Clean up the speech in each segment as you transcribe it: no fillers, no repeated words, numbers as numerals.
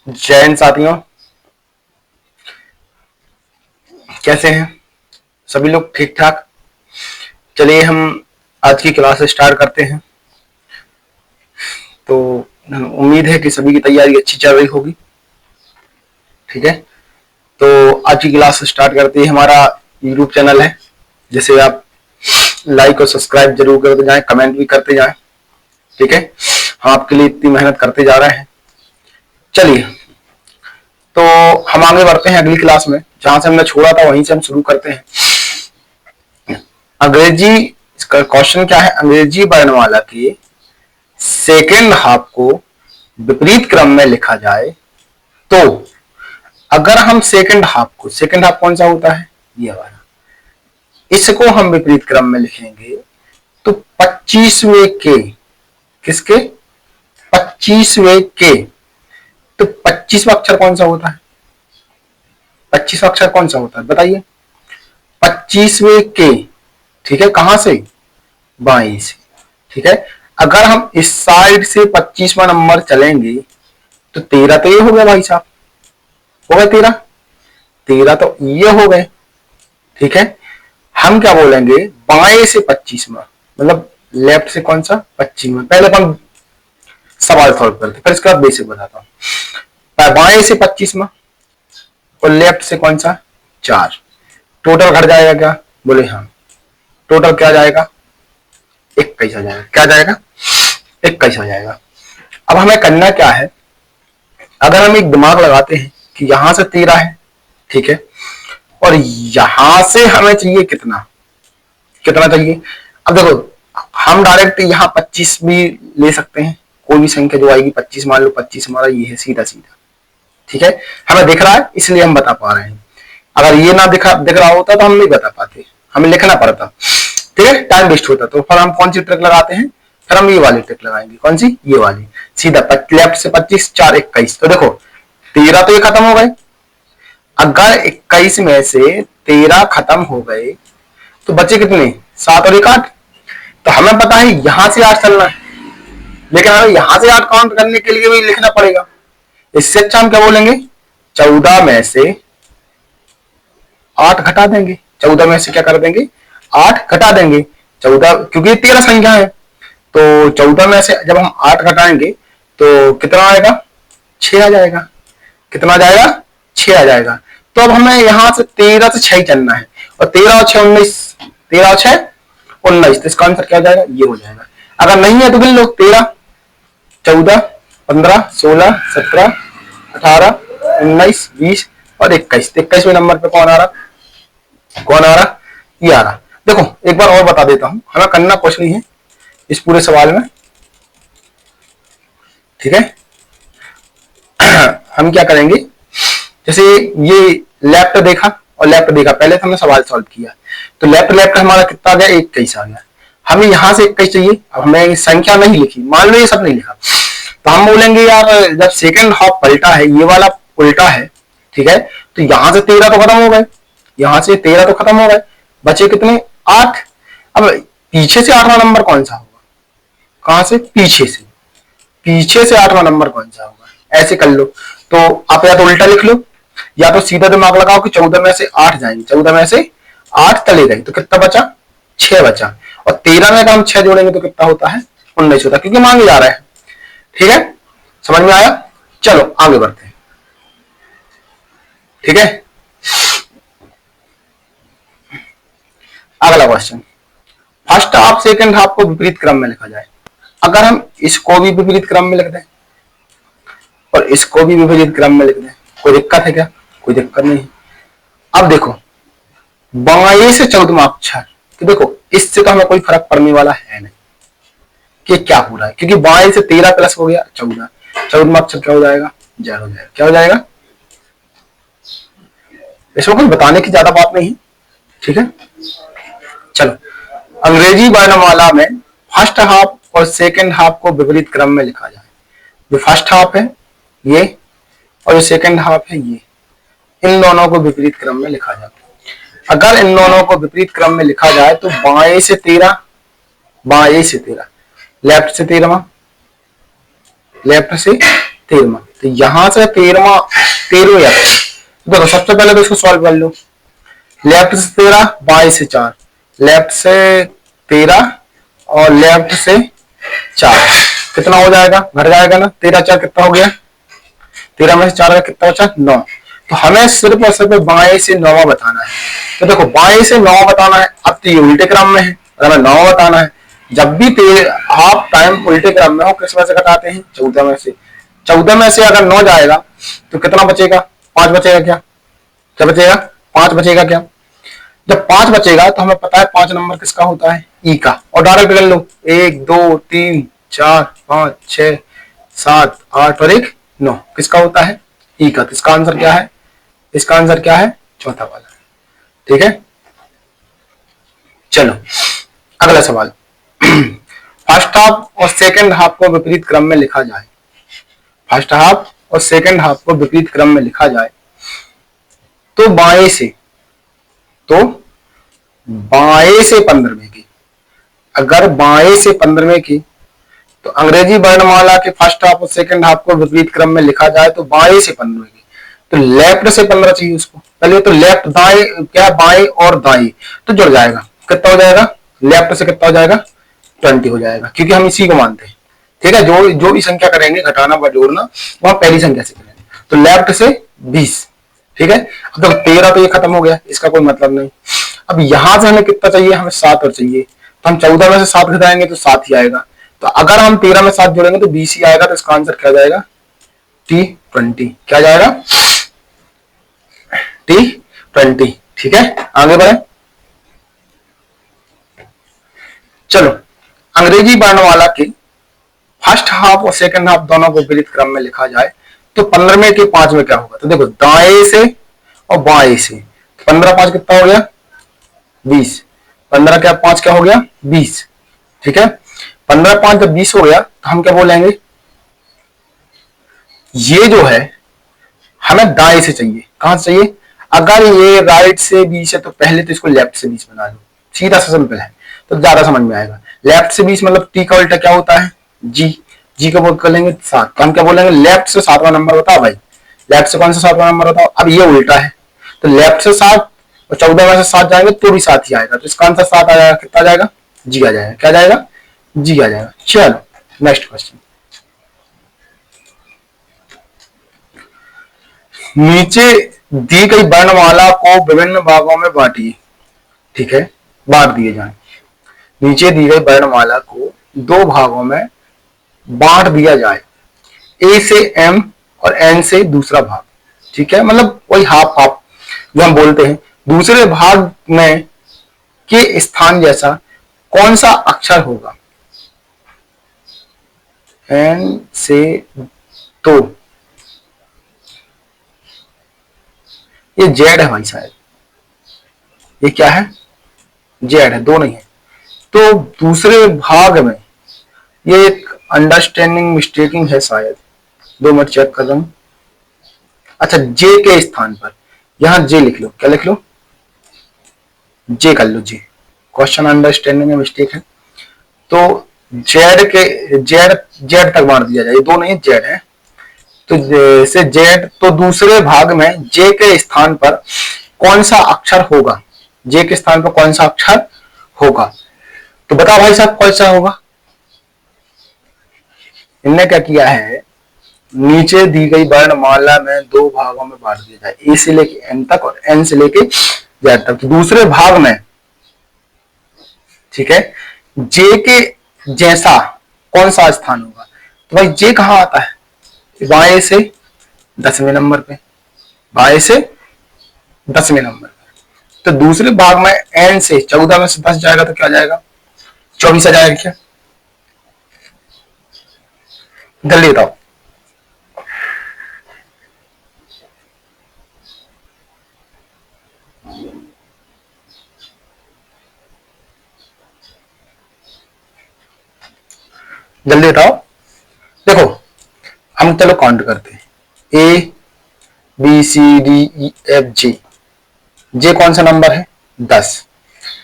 जय हिंद साथियों, कैसे हैं सभी लोग? ठीक ठाक। चलिए हम आज की क्लास स्टार्ट करते हैं। तो उम्मीद है कि सभी की तैयारी अच्छी चल रही होगी। ठीक है, तो आज की क्लास स्टार्ट करते हैं। हमारा यूट्यूब चैनल है, जिसे आप लाइक और सब्सक्राइब जरूर करते जाएं, कमेंट भी करते जाएं। ठीक है, हम आपके लिए इतनी मेहनत करते जा रहे हैं। चलिए, तो हम आगे बढ़ते हैं अगली क्लास में। जहां से हमने छोड़ा था वहीं से हम शुरू करते हैं। अंग्रेजी, इसका क्वेश्चन क्या है? अंग्रेजी वर्णमाला के सेकेंड हाफ को विपरीत क्रम में लिखा जाए तो अगर हम सेकेंड हाफ कौन सा होता है? ये वाला। इसको हम विपरीत क्रम में लिखेंगे तो 25वें के, किसके? 25वें के। तो 25वां अक्षर कौन सा होता है? 25वां अक्षर कौन सा होता है बताइए? 25वें के। ठीक है, कहां से? बाएं से। ठीक है, अगर हम इस साइड से 25वां नंबर चलेंगे तो 13 तो ये हो गया भाई साहब, हो गए 13। 13 तो ये हो गए। ठीक है, हम क्या बोलेंगे? बाएं से 25वां, मतलब लेफ्ट से कौन सा? 25वां। पहले अपन सवाल सॉल्व करते, फिर इसके बाद बेसिक बताता हूं। बाएं से 25वां और लेफ्ट से कौन सा? 4। टोटल घट जाएगा क्या? बोले हाँ। टोटल क्या जाएगा? 21 आ जाएगा। क्या जाएगा? 21 आ जाएगा। अब हमें करना क्या है? अगर हम एक दिमाग लगाते हैं कि यहां से 13 है, ठीक है, और यहां से हमें चाहिए कितना? कितना चाहिए? अब देखो, हम डायरेक्ट यहां 25 भी ले सकते हैं। कोई भी संख्या जो आएगी 25, मान लो 25 हमारा ये है, सीधा सीधा। ठीक है, हमें दिख रहा है इसलिए हम बता पा रहे हैं। अगर ये ना दिख रहा होता तो हम नहीं बता पाते, हमें लिखना पड़ता। ठीक है, टाइम वेस्ट होता। तो फिर हम कौन सी ट्रिक लगाते हैं? फिर हम ये वाली ट्रिक लगाएंगे। कौन सी? ये वाली। सीधा लेफ्ट से 25, 4 21। तो देखो 13 तो ये खत्म हो गए। अगर 21 में से 13 खत्म हो गए तो बचे कितने? 7 और 1 8। तो हमें पता है यहां से 8 चलना है, लेकिन हमें यहां से 8 काउंट करने के लिए भी लिखना पड़ेगा। इससे अच्छा हम क्या बोलेंगे? 14 में से 8 घटा देंगे। 14 में से क्या कर देंगे? 8 घटा देंगे। 14, क्योंकि 13 संख्या है, तो 14 में से जब हम 8 घटाएंगे तो कितना आएगा? 6 आ जाएगा। कितना आ जाएगा? 6 आ जाएगा। तो अब हमें यहां से 13 से 6 चलना है, और 13 और 6 19। 13 और 6 19। तो इसका आंसर क्या हो जाएगा? ये हो जाएगा। अगर नहीं है तो गिन लो। 13, 14, 15, 16, 17, 18, 19, 20 और 21। 21वें नंबर पे कौन आ रहा? कौन आ रहा? ये आ रहा। देखो एक बार और बता देता हूं, हमें करना कुछ नहीं है इस पूरे सवाल में। ठीक है, हम क्या करेंगे? जैसे ये लेफ्ट देखा और लेफ्ट देखा, पहले तो हमने सवाल सॉल्व किया, तो लेफ्ट लेफ्ट हमारा कितना आ गया? 21 आ गया। हमें यहां से 21 चाहिए। अब हमें संख्या नहीं लिखी, मान लो ये सब नहीं लिखा, तो हम बोलेंगे यार जब सेकंड हाफ पलटा है, ये वाला उल्टा है, ठीक है, तो यहां से 13 तो खत्म हो गए। यहां से 13 तो खत्म हो गए, बचे कितने? 8। अब पीछे से 8वां नंबर कौन सा होगा? कहां से? पीछे से। पीछे से 8वां नंबर कौन सा होगा? ऐसे कर लो। तो आप या तो उल्टा लिख लो, या तो सीधा दिमाग लगाओ कि 14 में से 8 जाएंगे। 14 में से 8 चले गए तो कितना बचा? 6 बचा। और 13 में अगर हम 6 जोड़ेंगे तो कितना होता है? 19 होता है, क्योंकि मांगे जा रहा है। ठीक है, समझ में आया? चलो आगे बढ़ते हैं। ठीक है, अगला question. First half second half को विपरीत क्रम में लिखा जाए। अगर हम इसको भी विपरीत क्रम में लिख दें और इसको भी विपरीत क्रम में लिख दें, कोई दिक्कत है क्या? कोई दिक्कत नहीं है। अब देखो, बाएं से 14वां अक्षर, तो देखो इससे तो हमें कोई फर्क पड़ने वाला है नहीं कि क्या हो रहा है, क्योंकि बाएं से 13 प्लस हो गया 14। 14वां अक्षर क्या हो जाएगा? जय हो जाएगा। क्या हो जाएगा? इसमें कुछ बताने की ज्यादा बात नहीं है। ठीक है, चलो। अंग्रेजी वर्णमाला में फर्स्ट हाफ और सेकंड हाफ को विपरीत क्रम में लिखा जाए। जो फर्स्ट हाफ है ये, और जो सेकंड हाफ है ये, इन दोनों को विपरीत क्रम में लिखा जाता है। अगर इन दोनों को विपरीत क्रम में लिखा जाए तो बाएं से 13, बाएं से 13, लेफ्ट से 13वां, लेफ्ट से 13वां। तो यहां से 13 या देखो सबसे पहले तो इसको सॉल्व कर लो। लेफ्ट से 13, बाएं से 4, लेफ्ट से 13 और लेफ्ट से 4, कितना हो जाएगा, घट जाएगा ना। 13 4 कितना हो गया, 13 में से 4 का कितना बचा, 9। तो हमें सिर्फ और सिर्फ बाएं से 9 बताना है। तो देखो बाएं से 9 बताना है, अब तो ये उल्टे क्रम में है, अगर हमें 9 बताना है, जब भी हाफ टाइम उल्टे क्रम में हो किस में से घटाते हैं, 14 में से। 14 में से अगर 9 जाएगा तो कितना बचेगा, 5 बचेगा क्या, क्या बचेगा, 5 बचेगा क्या। जब 5 बचेगा तो हमें पता है 5 नंबर किसका होता है, ई का, और डायरेक्ट कर लो 1 2 3 4 5 6 7 8 और 1 9 किसका होता है, ई का। तो इसका आंसर क्या है, इसका आंसर क्या है, चौथा वाला। ठीक है, चलो अगला सवाल। फर्स्ट हाफ और सेकंड हाफ को विपरीत क्रम में लिखा जाए। फर्स्ट हाफ और सेकंड हाफ को विपरीत क्रम में लिखा जाए तो बाएं से, तो बाएं से 15वें की, अगर बाएं से 15वें की, तो अंग्रेजी वर्णमाला के फर्स्ट हाफ और सेकंड हाफ को विपरीत क्रम में लिखा जाए तो बाएं से 15वें की, तो लेफ्ट से 15 चाहिए उसको। पहले तो लेफ्ट दाएं क्या, बाएं और दाएं तो जुड़ जाएगा, कितना हो जाएगा, लेफ्ट से कितना हो जाएगा, 20 हो जाएगा, क्योंकि हम इसी को मानते हैं। ठीक है, जो जो भी संख्या करेंगे घटाना व जोड़ना वहां पहली संख्या से करेंगे। तो लेफ्ट से 20। ठीक है, अब देखो 13 तो ये खत्म हो गया, इसका कोई मतलब नहीं। अब यहां से हमें कितना चाहिए, हमें 7 और चाहिए, तो हम 14 में से 7 घटाएंगे तो 7 ही आएगा। तो अगर हम 13 में 7 जोड़ेंगे तो 20 ही आएगा। तो इसका आंसर क्या जाएगा, T20। क्या जाएगा, T20। ठीक है, आगे बढ़े। चलो अंग्रेजी वर्णमाला के फर्स्ट हाफ और सेकंड हाफ दोनों को विपरीत क्रम में लिखा जाए तो 15वें के 5 में क्या होगा। तो देखो दाएं से और बाएं से, 15 5 कितना हो गया, 20, 15 क्या 5 क्या हो गया, 20। ठीक है, 15 5 जब 20 हो गया तो हम क्या बोलेंगे, ये जो है हमें दाएं से चाहिए, कहां से चाहिए, अगर ये राइट से 20 है तो पहले तो इसको लेफ्ट से 20 बना लो, सीधा सा सिंपल है, तो ज्यादा समझ में आएगा। लेफ्ट से 20 मतलब टी का उल्टा क्या होता है, जी, जी का बोल कर लेंगे 7, तो हम क्या बोलेंगे, लेफ्ट से 7वां नंबर बताओ भाई, लेफ्ट से कौन सा 7वां नंबर बताओ। अब ये उल्टा है, तो लेफ्ट से 7 और 14 में से 7 जाएंगे तो भी 7 ही आएगा, तो इसका आंसर 7 आ जाएगा, कितना आ जाएगा, जी आ जाएगा, क्या जाएगा, जी आ जाएगा। चलो नेक्स्ट क्वेश्चन, नीचे दी गई वर्णमाला को विभिन्न भागों में बांटिए। ठीक है, बांट दिए जाए, नीचे दी गई वर्णमाला को 2 भागों में बांट दिया जाए, ए से एम और एन से दूसरा भाग। ठीक है, मतलब वही हाफ हाफ जो हम बोलते हैं। दूसरे भाग में के स्थान जैसा कौन सा अक्षर होगा, एन से, तो ये जेड है भाई शायद, ये क्या है, जेड है, दो नहीं है। तो दूसरे भाग में ये एक अंडरस्टैंडिंग मिस्टेकिंग है शायद, 2 मिनट चेक कर रहा हूं। अच्छा, जे के स्थान पर यहां जे लिख लो, क्या लिख लो, जे कर लो, जे। क्वेश्चन अंडरस्टैंडिंग में मिस्टेक है, तो जेड के जेड जेड तक बांट दिया जाए, दो नहीं जेड है, तो जैसे जेड, तो दूसरे भाग में जे के स्थान पर कौन सा अक्षर होगा, जे के स्थान पर कौन सा अक्षर होगा, तो बताओ भाई साहब कौन सा होगा। इनने क्या किया है, नीचे दी गई वर्णमाला में 2 भागों में बांट दिया जाए, ए से लेके एन तक और एन से लेके जेड तक। तो दूसरे भाग में, ठीक है, जे के जैसा कौन सा स्थान होगा, तो भाई जे कहां आता है, बाएं से 10वें नंबर पे, बाएं से 10वें नंबर पे। तो दूसरे भाग में एन से 14 में से 10 जाएगा तो क्या जाएगा, 24 आ जाएगा क्या, जल्दी बताओ। जल्दी बताओ, देखो हम चलो काउंट करते हैं, A B C D E F G, J कौन सा नंबर है, 10।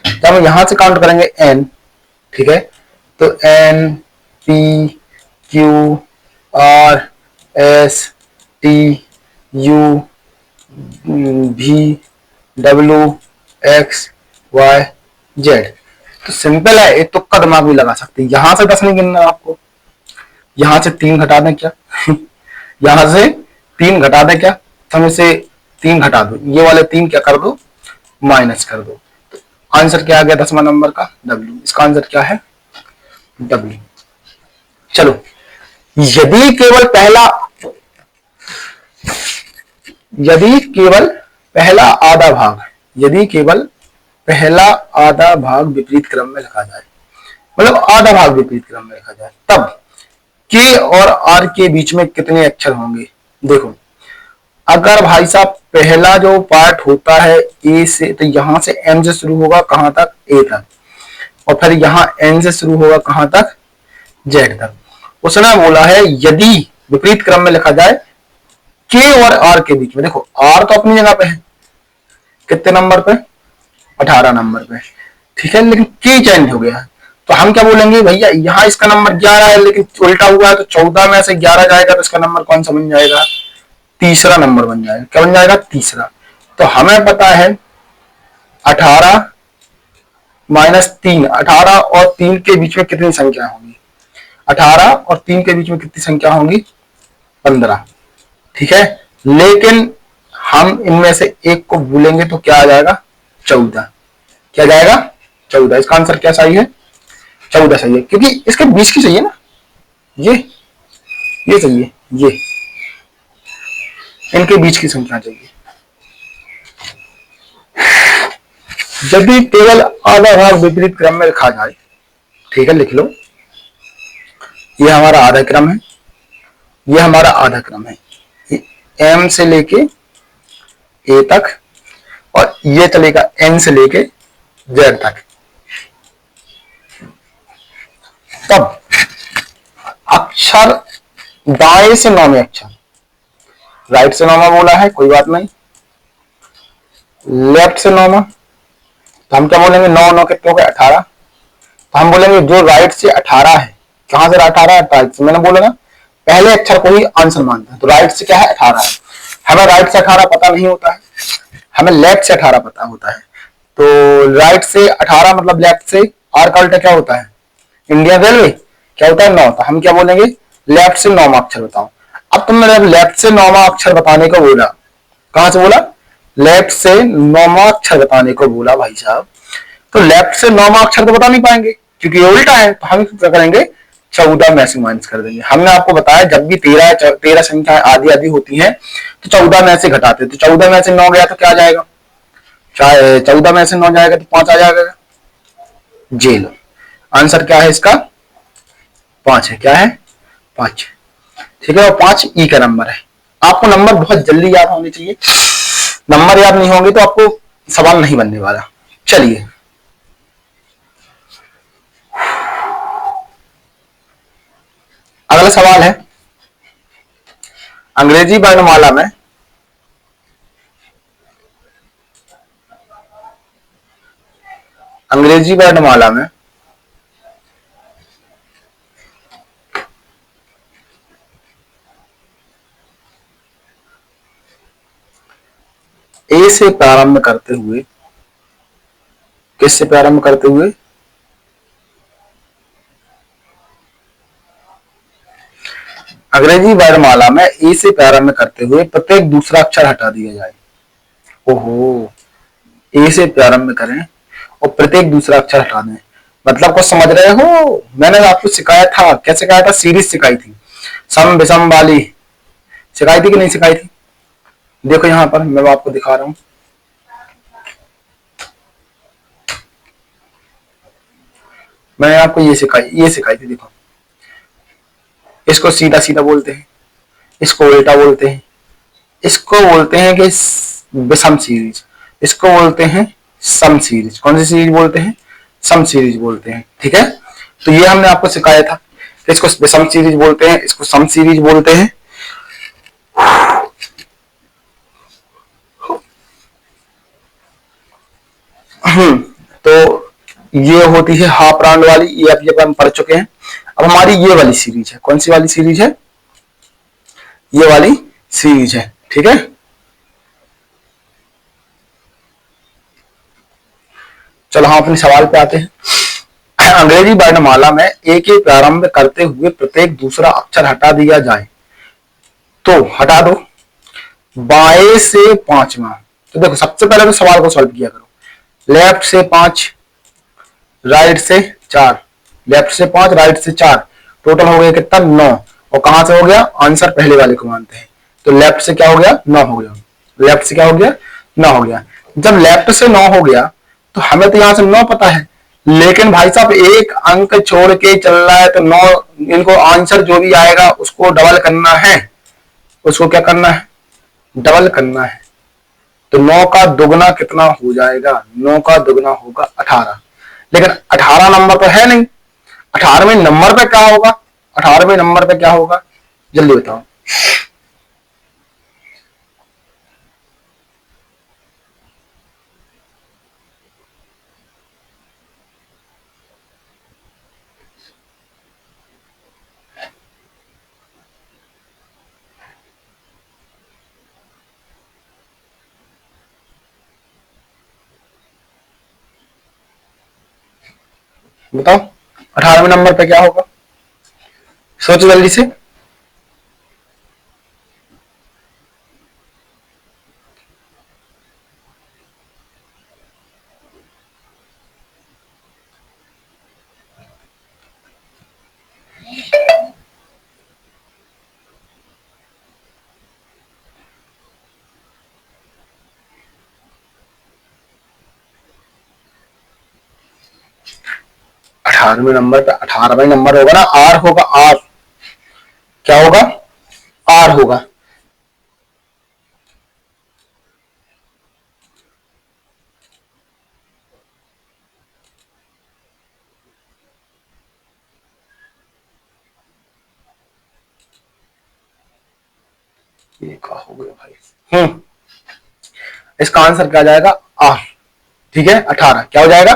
जब हम यहां से काउंट करेंगे एन, ठीक है, तो N P Q R S T U V W X Y Z. तो सिंपल है, एक तुक्का दिमाग भी लगा सकते हैं। यहां से 10 नहीं गिनना आपको, यहां से 3 घटा दें क्या यहां से 3 घटा दें क्या, समय से 3 घटा दो, ये वाले 3 क्या कर दो, माइनस कर दो। तो आंसर क्या आ गया 10वां नंबर का, डब्ल्यू। इसका आंसर क्या है, डब्ल्यू। चलो, यदि केवल पहला यदि केवल पहला आधा भाग यदि केवल पहला आधा भाग विपरीत क्रम में लिखा जाए, मतलब आधा भाग विपरीत क्रम में लिखा जाए, तब के और आर के बीच में कितने अक्षर होंगे। देखो, अगर भाई साहब पहला जो पार्ट होता है ए से, तो यहां से एम से शुरू होगा कहां तक, ए तक, और फिर यहां एन से शुरू होगा कहां तक, जेड तक। उसने बोला है यदि विपरीत क्रम में लिखा जाए के और आर के बीच में। देखो, आर तो अपनी जगह पे है, कितने नंबर पे, 18 नंबर पे, ठीक है, लेकिन के चेंज हो गया है। तो हम क्या बोलेंगे, भैया यहाँ इसका नंबर 11 है, लेकिन उल्टा हुआ है, तो 14 में से 11 जाएगा तो इसका नंबर कौन सा बन जाएगा, तीसरा नंबर बन जाएगा। क्या बन जाएगा, तीसरा। तो हमें पता है 18 माइनस 3, 18 और 3 के बीच में कितनी संख्या होंगी, 18 और 3 के बीच में कितनी संख्या होंगी, 15, ठीक है। लेकिन हम इनमें से एक को भूलेंगे तो क्या आ जाएगा, 14। क्या जाएगा, 14। इसका आंसर क्या सही है, 14 सही है, क्योंकि इसके बीच की चाहिए ना, ये चाहिए, ये इनके बीच की संख्या चाहिए। यदि केवल आधा भाग विपरीत क्रम में लिखा जाए, ठीक है, लिख लो, ये हमारा आधा क्रम है, ये हमारा आधा क्रम है, एम से लेके ए तक, और ये चलेगा एन से लेके जेड तक। तब अक्षर दाएं से 9वें अक्षर, राइट से 9वां बोला है, कोई बात नहीं, लेफ्ट से 9वां, तो हम क्या बोलेंगे, 9 9 कितने हो गए, 18। तो हम बोलेंगे जो राइट से 18 है, कहां से 18 है, राइट से। मैंने बोला ना, पहले अक्षर को ही आंसर मानते हैं, तो राइट से क्या है, 18 है। हमें राइट से 18 पता नहीं होता है, हमें लेफ्ट से 18 पता होता है। तो राइट से 18 मतलब लेफ्ट से, आर का उल्टा क्या होता है, इंडियन रेलवे, क्या होता है, 9। तो हम क्या बोलेंगे, लेफ्ट से 9वां अक्षर बताओ। अब तुमने जब लेफ्ट से 9वां अक्षर बताने को बोला, कहां से बोला, लेफ्ट से 9वां अक्षर बताने को बोला भाई साहब, तो लेफ्ट से 9वां अक्षर तो बता नहीं पाएंगे, क्योंकि ये उल्टा है। तो हम क्या करेंगे, 14 में से माइनस कर देंगे। हमने आपको बताया जब भी 13 संख्याएं आधी आधी होती हैं तो 14 में से घटाते, तो 14 में से 9 गया तो क्या जाएगा, 14 में से 9 जाएगा तो 5 आ जाएगा, जेल। आंसर क्या है इसका, 5 है। क्या है, 5, ठीक है। और 5 ई का नंबर है। आपको नंबर बहुत जल्दी याद होने चाहिए, नंबर याद नहीं होंगे तो आपको सवाल नहीं बनने वाला। चलिए, अगला सवाल है, अंग्रेजी वर्णमाला में अंग्रेजी वर्णमाला में ए से प्रारंभ करते हुए, किससे प्रारंभ करते हुए, अंग्रेजी वर्णमाला में ए से प्रारंभ करते हुए प्रत्येक दूसरा अक्षर हटा दिया जाए। ओहो, ए से प्रारंभ करें और प्रत्येक दूसरा अक्षर हटा दें, मतलब कुछ समझ रहे हो। मैंने आपको सिखाया था, क्या सिखाया था, सीरीज सिखाई थी, सम विषम वाली सिखाई थी कि नहीं सिखाई थी। देखो यहां पर मैं आपको दिखा रहा हूं, मैंने आपको ये सिखाई थी। देखो, इसको सीधा सीधा बोलते हैं, इसको उल्टा बोलते हैं, इसको बोलते हैं कि विषम सीरीज, इसको बोलते हैं सम सीरीज। कौन सी सीरीज बोलते हैं, सम सीरीज बोलते हैं, ठीक है। तो ये हमने आपको सिखाया था कि इसको विषम सीरीज बोलते हैं, इसको सम सीरीज बोलते हैं। तो ये होती है हाफ राउंड वाली, ये अब हम पढ़ चुके हैं। अब हमारी ये वाली सीरीज है, कौन सी वाली सीरीज है, ये वाली सीरीज है। ठीक है, चलो हम अपने सवाल पे आते हैं। अंग्रेजी वर्णमाला में ए के प्रारंभ करते हुए प्रत्येक दूसरा अक्षर हटा दिया जाए तो हटा दो। बाएं से पांचवा, तो देखो सबसे पहले तो सवाल को सॉल्व किया करो। लेफ्ट से 5, राइट से 4, लेफ्ट से 5, राइट से 4, टोटल हो गया कितना 9। और कहां से हो गया आंसर, पहले वाले को मानते हैं, तो लेफ्ट से क्या हो गया 9 हो गया। लेफ्ट से क्या हो गया 9 हो गया। जब लेफ्ट से 9 हो गया तो हमें तो यहां से 9 पता है, लेकिन भाई साहब एक अंक छोड़ के चल रहा है तो 9, इनको आंसर जो भी आएगा उसको डबल करना है। उसको क्या करना है, डबल करना है। तो 9 का दुगना कितना हो जाएगा, 9 का दुगना होगा 18। लेकिन 18 नंबर तो है नहीं, 18वें नंबर पे क्या होगा, 18वें नंबर पे क्या होगा, जल्दी बताओ। बताओ 18वें नंबर पे क्या होगा, सोचो जल्दी से। अठारहवें नंबर पे 18वां नंबर होगा ना, आर होगा, आर क्या होगा, आर होगा। ये क्या हो गया भाई, इसका आंसर क्या जाएगा, आर। ठीक है, 18 क्या हो जाएगा,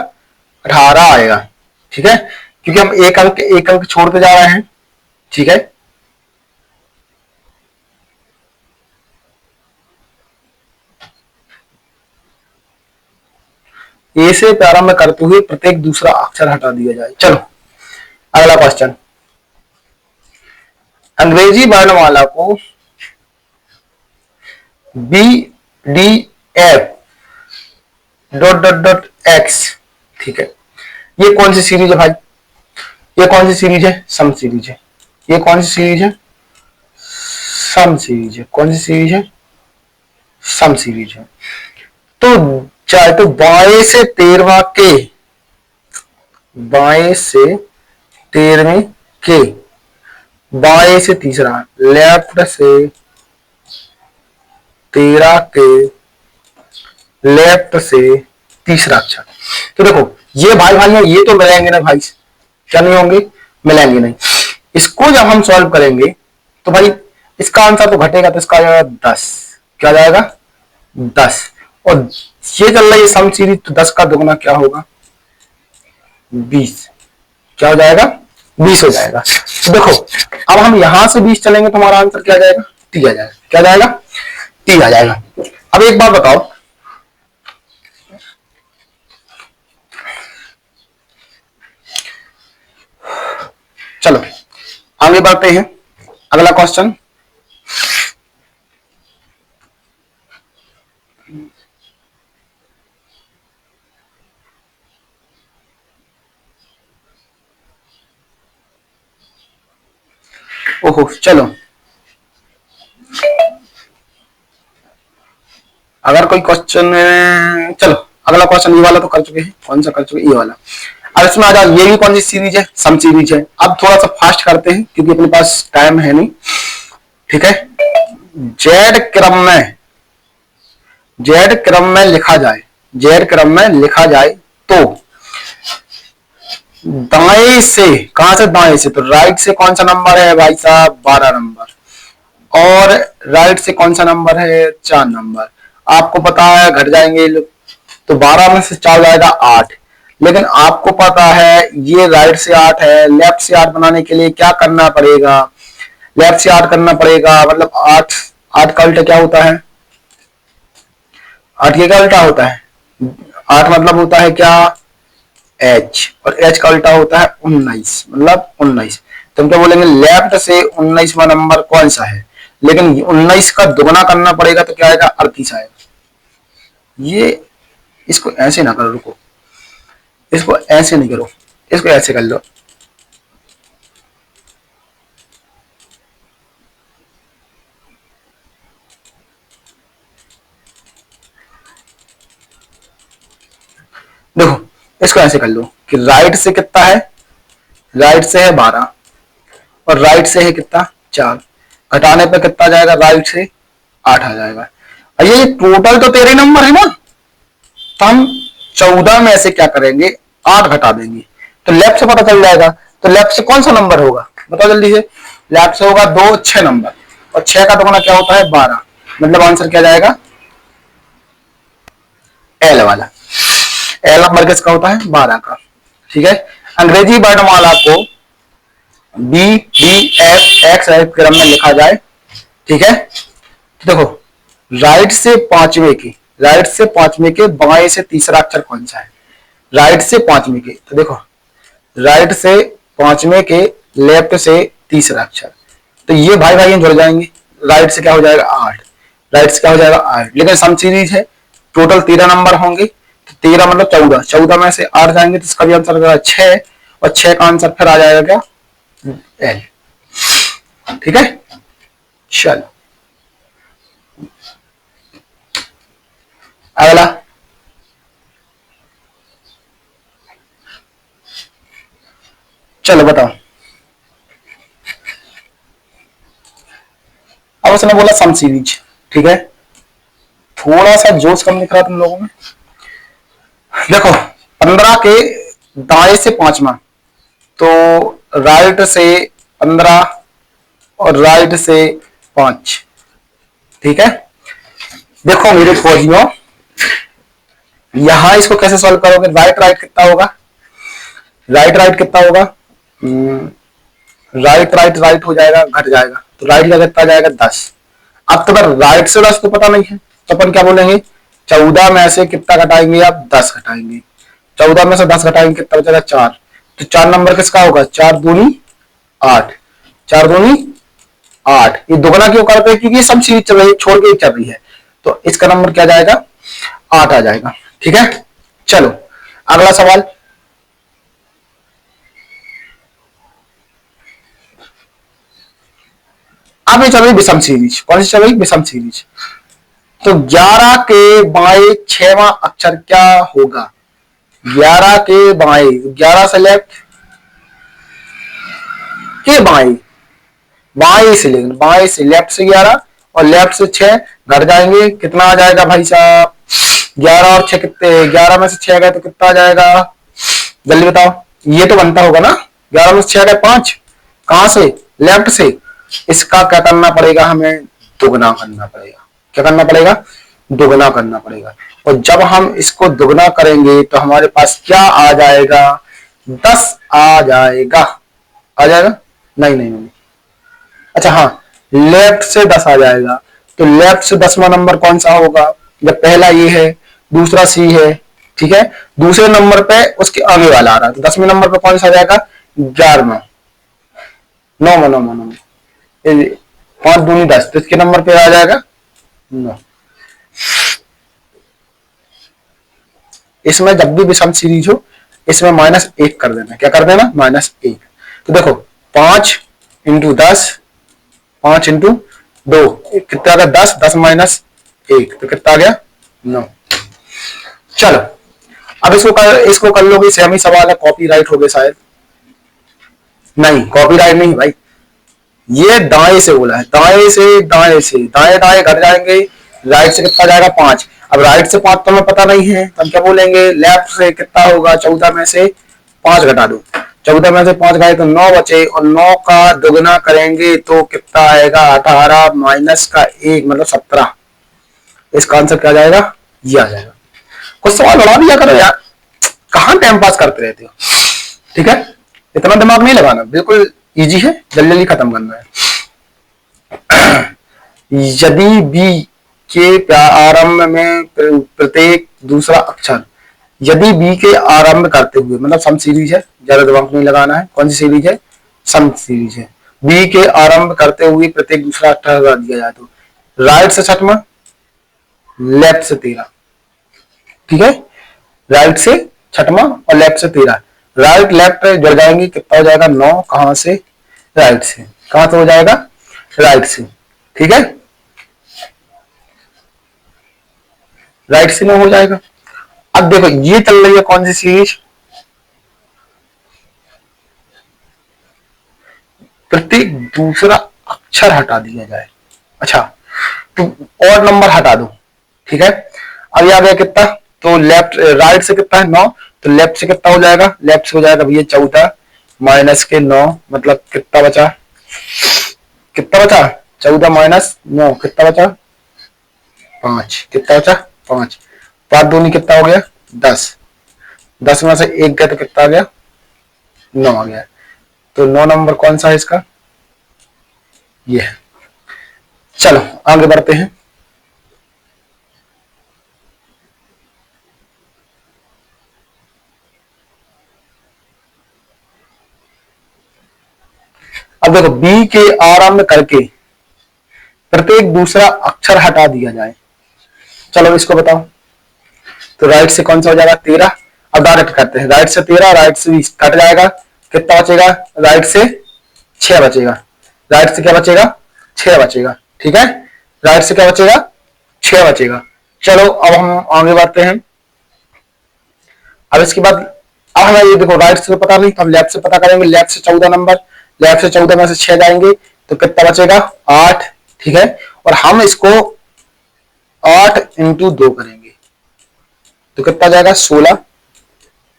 18 आएगा। ठीक है, क्योंकि हम एक अंक छोड़ते जा रहे हैं। ठीक है, ए से प्रारंभ करते हुए प्रत्येक दूसरा अक्षर हटा दिया जाए। चलो अगला क्वेश्चन, अंग्रेजी वर्णमाला को B D F dot dot dot X, ठीक है, ये कौन सी सीरीज है भाई, ये कौन सी सीरीज है, सम सीरीज है। ये कौन सी सीरीज है, सम सीरीज है। कौन सी सीरीज है, सम सीरीज है। तो चाहे तो बाएं से 13वां के, बाएं से 13वें के, बाएं से तीसरा, लेफ्ट से 13 के, लेफ्ट से तीसरा अक्षर। तो देखो ये भाई भाई है, ये तो मिलेंगे ना भाई, क्या नहीं होंगे, मिलेंगे नहीं। इसको जब हम सॉल्व करेंगे तो भाई इसका आंसर तो घटेगा, तो इसका जाएगा 10। क्या जाएगा 10। और ये चल रही है सम सीरीज, तो 10 का दुगना क्या होगा 20। क्या हो जाएगा 20 हो जाएगा। तो देखो अब हम यहां से 20 चलेंगे तो हमारा आंसर क्या जाएगा, 30 आ जाएगा। क्या जाएगा, 30 आ जाएगा। अब एक बात बताओ, चलो आगे बढ़ते हैं। अगला क्वेश्चन, ओहो चलो, अगर कोई क्वेश्चन, चलो अगला क्वेश्चन, ये वाला तो कर चुके हैं, कौन सा कर चुके हैं, ये वाला। अब इसमें आ जाओ, ये भी कौन सी सीरीज है, सम सीरीज है। अब थोड़ा सा फास्ट करते हैं क्योंकि अपने पास टाइम है नहीं। ठीक है, जेड क्रम में, जेड क्रम में लिखा जाए, जेड क्रम में लिखा जाए तो दाएं से, कहां से दाएं से, तो राइट से कौन सा नंबर है भाई साहब 12 नंबर, और राइट से कौन सा नंबर है 4 नंबर। आपको पता है घट जाएंगे लोग, तो 12 में से 4 जाएगा 8। लेकिन आपको पता है ये राइट से 8 है, लेफ्ट से 8 बनाने के लिए क्या करना पड़ेगा, लेफ्ट से 8 करना पड़ेगा, मतलब 8 8 का उल्टा क्या होता है? 8 के क्या उल्टा होता है? 8 मतलब होता है क्या? एच, और एच का उल्टा होता है 19, मतलब 19। तो हम क्या बोलेंगे? लेफ्ट से 19वां नंबर कौन सा है? लेकिन 19 का दुगना करना पड़ेगा तो क्या आएगा? 38 आएगा। ये इसको ऐसे ना करो, रुको, इसको ऐसे नहीं करो, इसको ऐसे कर लो। देखो, इसको ऐसे कर लो कि राइट से कितना है? राइट से है 12, और राइट से है कितना? 4। घटाने पे कितना जाएगा? राइट से 8 आ जाएगा। और ये टोटल तो तेरे नंबर है ना, तो हम 14 में से क्या करेंगे? 8 घटा देंगे, तो लेफ्ट से पता चल जाएगा। तो लेफ्ट से कौन सा नंबर होगा? बताओ जल्दी से। लेफ्ट से होगा 2 6 नंबर, और 6 का दुगना क्या होता है? 12। मतलब आंसर क्या जाएगा? एल वाला। एल नंबर किसका होता है? 12 का। ठीक है। अंग्रेजी वर्णमाला को बी डी एफ एक्स क्रम में लिखा जाए। ठीक है। तो देखो, राइट से पांचवे के, राइट से पांचवे के बाएं से तीसरा अक्षर कौन सा है? राइट से पांचवे के, तो देखो, राइट से पांचवे के लेफ्ट से तीसरा अक्षर, तो ये भाई भाई जुड़ जाएंगे। राइट से क्या हो जाएगा? 8। राइट से क्या हो जाएगा? 8। लेकिन सम सीरीज है, टोटल 13 नंबर होंगे, तो 13 मतलब 14, 14 में से 8 जाएंगे तो इसका भी आंसर 6, और 6 का आंसर फिर आ जाएगा क्या? एल। ठीक है। चलो अगला। चलो बताओ। अब उसने बोला सम सीरीज। ठीक है। थोड़ा सा जोश कम दिख रहा तुम लोगों में। देखो, 15 के दाएं से पांचवा, तो राइट से 15 और राइट से 5। ठीक है। देखो मेरे खोजियों, यहां इसको कैसे सॉल्व करोगे? राइट राइट कितना होगा? राइट राइट कितना होगा? राइट राइट राइट हो जाएगा, घट जाएगा, तो राइट का कितना जाएगा? 10। अब तो अगर राइट से 10 तो पता नहीं है, तो अपन क्या बोलेंगे? 14 में से कितना घटाएंगे आप? 10 घटाएंगे। 14 में से 10 घटाएंगे, कितना बचेगा? 4। तो 4 नंबर किसका होगा? 4 दूनी 8। 4 दूनी 8। ये दोगुना क्यों करते हैं? क्योंकि ये सब सीरीज चल रही है, छोड़ के चल रही है, तो इसका नंबर क्या जाएगा? 8 आ जाएगा। ठीक है। चलो अगला सवाल। अब ये चल रही विषम सीरीज। कौन सी चल रही? विषम सीरीज। तो 11 के बाएं 6वां अक्षर क्या होगा? 11 के बाएं, 11 से लेफ्ट के बाएं, बाएं से, लेकिन बाएं से लेफ्ट से 11 और लेफ्ट से 6 घट जाएंगे, कितना आ जाएगा भाई साहब? 11 और 6 कितने? 11 में से 6 गए तो कितना आ जाएगा? जल्दी बताओ। ये तो बनता होगा ना, 11 में से 6 गए 5। कहां से? लेफ्ट से। इसका क्या करना पड़ेगा? हमें दुगना करना पड़ेगा। क्या करना पड़ेगा? दुगना करना पड़ेगा। और जब हम इसको दुगना करेंगे तो हमारे पास क्या आ जाएगा? 10 आ जाएगा। आ जाएगा? नहीं नहीं नहीं, अच्छा हाँ, लेफ्ट से 10 आ जाएगा। तो लेफ्ट से 10वां नंबर कौन सा होगा? जब पहला ये है, दूसरा सी है, ठीक है, दूसरे नंबर पे उसके आगे वाला आ रहा है, तो 10वें नंबर पे कौन सा आ जाएगा? 11वां। 9वां, 9वां, 9वां। 5 दूनी 10, तो इसके नंबर पे आ जाएगा 9। इसमें जब भी विषम सीरीज हो, इसमें -1 कर देना। क्या कर देना? -1। तो देखो, 5 इंटू 10, 5 इंटू 2 कितना आ गया? 10। 10 माइनस 1 तो कितना आ गया? 9। चलो अब इसको कर लोगे। सेमी सवाल है, कॉपीराइट हो गए शायद। नहीं, कॉपीराइट नहीं भाई, ये दाएं से बोला है, दाएं से, दाएं से, दाएं दाएं घट जाएंगे। राइट से कितना जाएगा? 5। अब राइट से 5 तो हमें पता नहीं है, तो हम क्या बोलेंगे? लेफ्ट से कितना होगा? 14 में से 5 घटा दो। 14 में से 5 गए तो 9 बचे, और 9 का दुगना करेंगे तो कितना आएगा? 18 माइनस का 1 मतलब 17। इसका आंसर क्या जाएगा? ये आ जाएगा। कुछ सवाल बढ़ा दिया करो यार, कहां टाइम पास करते रहते हो। ठीक है, इतना दिमाग नहीं लगाना, बिल्कुल इजी है, जल्दी जल्दी खत्म करना है। यदि बी के आरंभ में प्रत्येक दूसरा अक्षर, यदि बी के आरंभ करते हुए, मतलब सम सीरीज है, ज्यादा दिमाग नहीं लगाना है, कौन सी सीरीज है, सम सीरीज है, बी के आरंभ करते हुए प्रत्येक दूसरा अक्षर हटा दिया जाए तो राइट से छठवां, लेफ्ट से 13, ठीक है, राइट से छठवां और लेफ्ट से 13, राइट लेफ्ट जुड़ जाएंगे, कितना हो जाएगा 9, कहां से, राइट से, कहां से हो जाएगा, राइट से, ठीक है, राइट से 9 हो जाएगा। अब देखो ये चल रही है कौन सी सीरीज, प्रत्येक दूसरा अक्षर हटा दिया जाए। अच्छा, तो और नंबर हटा दो, ठीक है। अब आ गया कितना, तो लेफ्ट राइट से कितना है 9, तो लेफ्ट से कितना हो जाएगा, लेफ्ट से हो जाएगा भैया 14 माइनस के 9, मतलब कितना बचा, कितना बचा 14 माइनस 9, कितना बचा 5, कितना बचा 5, 5 दूनी कितना हो गया 10, 10 में से 1 गया तो कितना आ गया 9 आ गया। तो 9 नंबर कौन सा है इसका, ये है। चलो आगे बढ़ते हैं। अब देखो बी के आरंभ करके प्रत्येक दूसरा अक्षर हटा दिया जाए, चलो इसको बताओ। तो राइट से कौन सा हो जाएगा 13, अब डायरेक्ट करते हैं, राइट से 13, राइट से 20 कट जाएगा, कितना बचेगा, राइट से 6 बचेगा, राइट से क्या बचेगा 6 बचेगा, ठीक है, राइट से क्या बचेगा 6 बचेगा। चलो अब हम आगे बढ़ते हैं। अब इसके बाद अब हमें ये देखो राइट से तो पता नहीं, तो हम लेफ्ट से पता करेंगे, लेफ्ट से 14 नंबर, लेफ्ट से 14 में से 6 जाएंगे तो कितना बचेगा 8, ठीक है, और हम इसको 8 इंटू 2 करेंगे तो कितना जाएगा 16,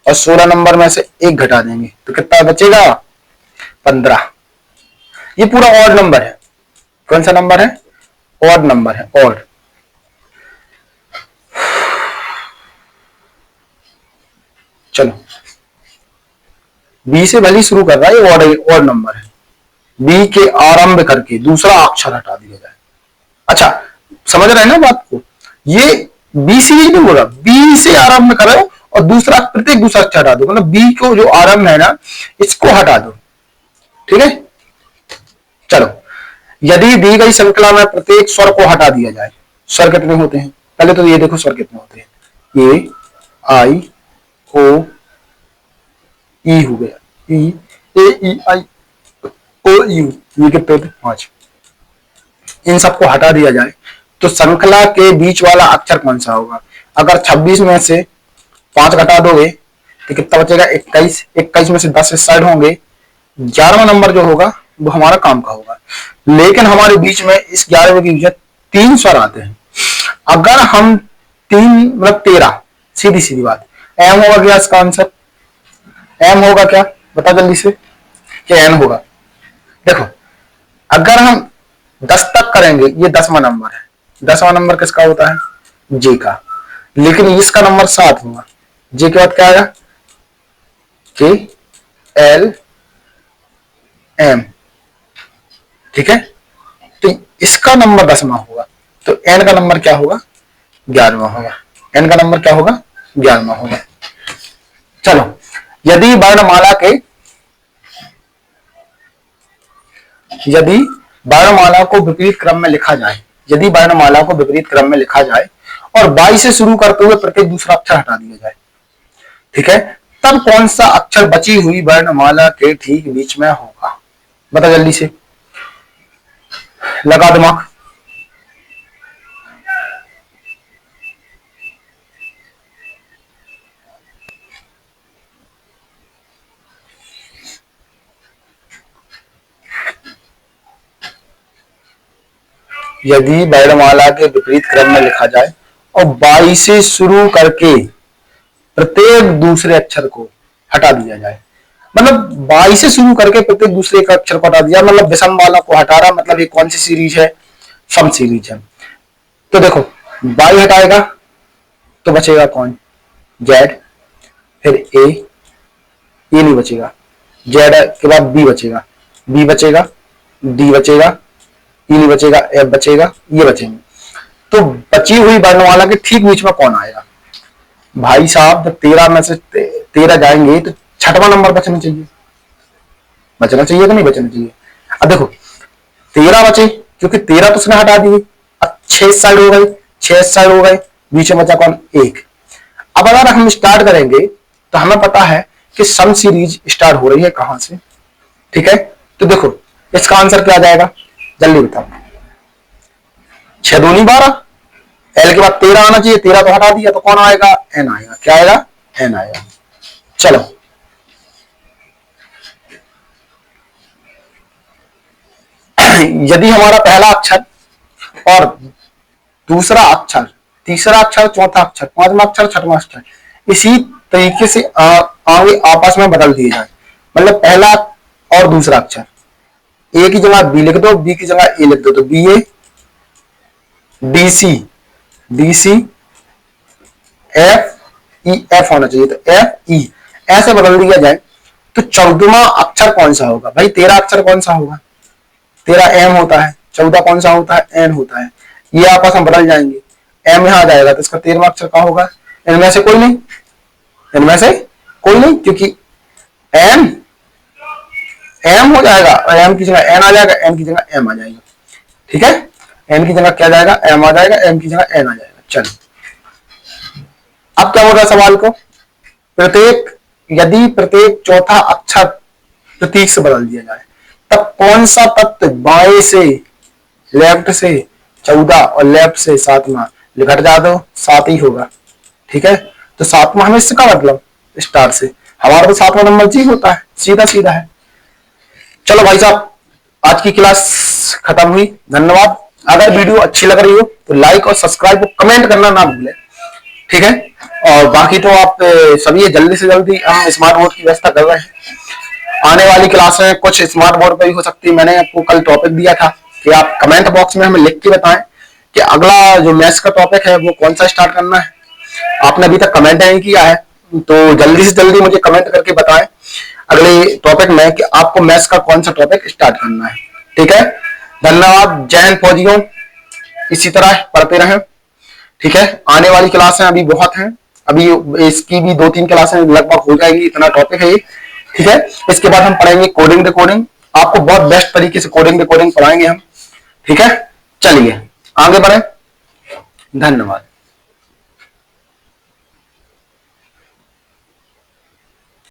और 16 नंबर में से 1 घटा देंगे तो कितना बचेगा 15। ये पूरा ऑड नंबर है, कौन सा नंबर है, ऑड नंबर है, ऑड। चलो बी से भले शुरू कर रहा है, ये ऑड नंबर है, बी के आरंभ करके दूसरा अक्षर हटा दिया जाए। अच्छा समझ रहे हैं ना बात को, ये बी सीरीज नहीं बोला, बी से आरंभ करो और दूसरा प्रत्येक दूसरा अक्षर हटा दो, मतलब बी को जो आरंभ है ना इसको हटा दो, ठीक है। चलो यदि दी गई श्रृंखला में प्रत्येक स्वर को हटा दिया जाए, स्वर कितने होते हैं, पहले तो ये देखो स्वर कितने होते हैं, ए आई ओ ई हो गया, ई ए ई आई ओ यू, ये कितने होते हैं 5, इन सबको हटा दिया जाए तो श्रृंखला के बीच वाला अक्षर कौन सा होगा। अगर 26 में से 5 घटा दोगे तो कितना बचेगा 21, 21 में से 10 साइड होंगे, 11वां नंबर जो होगा वो हमारा काम का होगा। लेकिन हमारे बीच में इस 11वें के बीच 3 स्वर आते हैं, अगर हम 3 मतलब 13, सीधी सीधी बात, एम होगा क्या इसका आंसर, एम होगा क्या बता जल्दी से, क्या एन होगा। देखो अगर हम 10 तक करेंगे, ये 10वां नंबर है, 10वां नंबर किसका होता है जे का, लेकिन इसका नंबर 7 होगा, जे के बाद क्या आएगा के एल एम, ठीक है, तो इसका नंबर 10वां होगा, तो एन का नंबर क्या होगा 11वां होगा, एन का नंबर क्या होगा 11वां होगा। चलो यदि वर्णमाला के, यदि वर्णमाला को विपरीत क्रम में लिखा जाए, यदि वर्णमाला को विपरीत क्रम में लिखा जाए और 22 से शुरू करते हुए प्रत्येक दूसरा अक्षर हटा दिया जाए, ठीक है, तब कौन सा अक्षर बची हुई वर्णमाला के ठीक बीच में होगा, बता जल्दी से, लगा दिमाग। यदि वर्णमाला के विपरीत क्रम में लिखा जाए और 22 से शुरू करके प्रत्येक दूसरे अक्षर को हटा दिया जाए, मतलब 22 से शुरू करके प्रत्येक दूसरे का अक्षर को हटा दिया, मतलब विषम वाला को हटा रहा, मतलब ये कौन सी सीरीज है, सम सीरीज है। तो देखो 22 हटाएगा तो बचेगा कौन, जेड, फिर ए नहीं बचेगा, जेड के बाद बी बचेगा, बी बचेगा, डी बचेगा, ई नहीं बचेगा, एफ बचेगा, ये बचेंगे। तो बची हुई वर्णमाला के ठीक बीच में कौन आएगा? भाई साहब जब 13 में से 13 जाएंगे तो छठवां नंबर बचना चाहिए। बचना चाहिए कि नहीं बचना चाहिए? अब देखो 13 बचे, क्योंकि 13 तो उसने हटा दिए। अब 6 साइड हो गए, 6 साइड हो गए, बीच में बचा कौन? 1। अब अगर हम स्टार्ट करेंगे तो हमें पता है कि सम सीरीज स्टार्ट हो रही है कहां से, ठीक है? तो देखो इसका आंसर क्या आ जाएगा, जल्दी बताओ। 6 दूनी 12, एल के बाद 13 आना चाहिए, 13 तो हटा दिया, तो कौन आएगा? एन आएगा। क्या आएगा? एन आएगा। चलो यदि हमारा पहला अक्षर और दूसरा अक्षर, तीसरा अक्षर, चौथा अक्षर, पांचवा अक्षर, छठवां अक्षर इसी तरीके से आगे आपस में बदल दिए जाए, मतलब पहला और दूसरा अक्षर, ए की जगह बी लिख दो, बी की जगह ए लिख दो, तो B A, D C, D C, F E, F होना चाहिए, तो एफ ई, ऐसे बदल दिया जाए तो 14वां अक्षर कौन सा होगा? भाई 13 अक्षर कौन सा होगा? 13 एम होता है, 14 कौन सा होता है? एन होता है। ये आपस में बदल जाएंगे, एम यहां आ जाएगा तो इसका 13वां अक्षर क्या होगा? इनमें से कोई नहीं, इनमें से कोई नहीं, क्योंकि एम एम हो जाएगा और एम की जगह एन आ जाएगा, एन की जगह एम आ जाएगा, ठीक है? एन की जगह क्या जाएगा? एम आ जाएगा, एम की जगह एन आ जाएगा। चलो अब क्या होगा सवाल को, यदि प्रत्येक चौथा अक्षर प्रतीक से बदल दिया जाए तब कौन सा तत्व बाएं से, लेफ्ट से 14 और लेफ्ट से 7वां, घट जा दो 7 ही होगा, ठीक है? तो 7वां हमें इसका मतलब स्टार से, हमारा तो 7वां नंबर जी होता है, सीधा सीधा है। चलो भाई साहब आज की क्लास खत्म हुई, धन्यवाद। अगर वीडियो अच्छी लग रही हो तो लाइक और सब्सक्राइब और कमेंट करना ना भूलें, ठीक है? और बाकी तो आप सभी जल्दी से जल्दी हम स्मार्ट बोर्ड की व्यवस्था कर रहे हैं। आने वाली क्लास में कुछ स्मार्ट बोर्ड पर भी हो सकती है। मैंने आपको कल टॉपिक दिया था कि आप कमेंट बॉक्स में हमें लिख के बताएं कि अगला जो मैथ्स का टॉपिक है वो कौन सा स्टार्ट करना है। आपने अभी तक कमेंट नहीं किया है तो जल्दी से जल्दी मुझे कमेंट करके बताएं अगले टॉपिक में कि आपको मैथ्स का कौन सा टॉपिक स्टार्ट करना है, ठीक है? धन्यवाद। जय हिंद फौजियों, इसी तरह पढ़ते रहें, ठीक है? आने वाली क्लासें अभी बहुत हैं, अभी इसकी भी 2-3 क्लासें लगभग हो जाएगी, इतना टॉपिक है ये, ठीक है? इसके बाद हम पढ़ेंगे कोडिंग डिकोडिंग, आपको बहुत बेस्ट तरीके से कोडिंग डिकोडिंग पढ़ाएंगे हम, ठीक है? चलिए आगे बढ़े, धन्यवाद।